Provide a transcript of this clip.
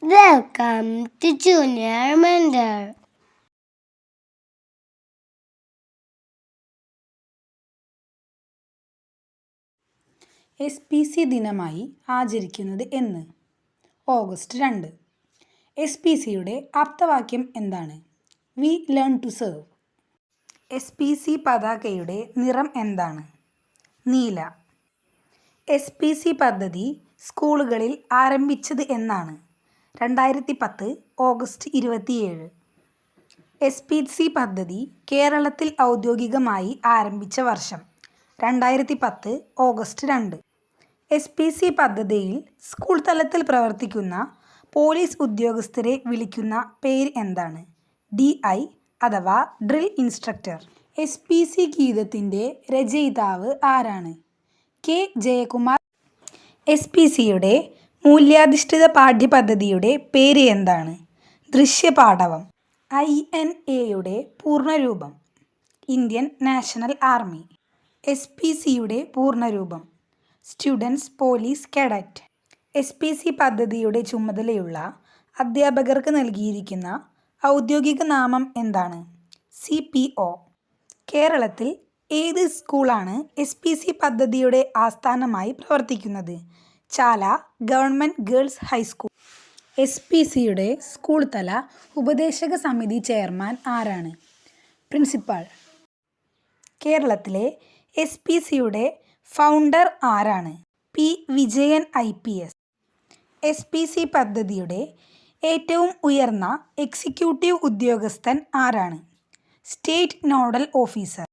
Welcome to Junior Mentor. SPC ദിനമായി ആചരിക്കുന്നത് എന്ന്? ഓഗസ്റ്റ് 2. SPCയുടെ ആപ്തവാക്യം എന്താണ്? We learn to serve. SPC പതാകയുടെ നിറം എന്താണ്? നീല. SPC പദ്ധതി സ്കൂളുകളിൽ ആരംഭിച്ചത് എന്നാണ്? 2010 ഓഗസ്റ്റ് 27. SPC പദ്ധതി കേരളത്തിൽ ഔദ്യോഗികമായി ആരംഭിച്ച വർഷം? 2010 ഓഗസ്റ്റ് 2. SPC പദ്ധതിയിൽ സ്കൂൾ തലത്തിൽ പ്രവർത്തിക്കുന്ന പോലീസ് ഉദ്യോഗസ്ഥരെ വിളിക്കുന്ന പേര് എന്താണ്? DI അഥവാ ഡ്രിൽ ഇൻസ്ട്രക്ടർ. SPC ഗീതത്തിൻ്റെ രചയിതാവ് ആരാണ്? K. ജയകുമാർ. SPCയുടെ മൂല്യാധിഷ്ഠിത പാഠ്യപദ്ധതിയുടെ പേര് എന്താണ്? ദൃശ്യപാടവം. INAയുടെ പൂർണ്ണരൂപം? Indian national army. SPCയുടെ പൂർണ്ണരൂപം? Students police cadet. SPC പദ്ധതിയുടെ ചുമതലയുള്ള അധ്യാപകർക്ക് നൽകിയിരിക്കുന്ന ഔദ്യോഗിക നാമം എന്താണ്? CPO. കേരളത്തിൽ ഏത് സ്കൂളാണ് SPC പദ്ധതിയുടെ ആസ്ഥാനമായി പ്രവർത്തിക്കുന്നത്? ചാല ഗവൺമെൻറ് ഗേൾസ് ഹൈസ്കൂൾ. SPCയുടെ സ്കൂൾ തല ഉപദേശക സമിതി ചെയർമാൻ ആരാണ്? പ്രിൻസിപ്പാൾ. കേരളത്തിലെ SPCയുടെ ഫൗണ്ടർ ആരാണ്? P. വിജയൻ IPS. SPC പദ്ധതിയുടെ ഏറ്റവും ഉയർന്ന എക്സിക്യൂട്ടീവ് ഉദ്യോഗസ്ഥൻ ആരാണ്? State nodal officer.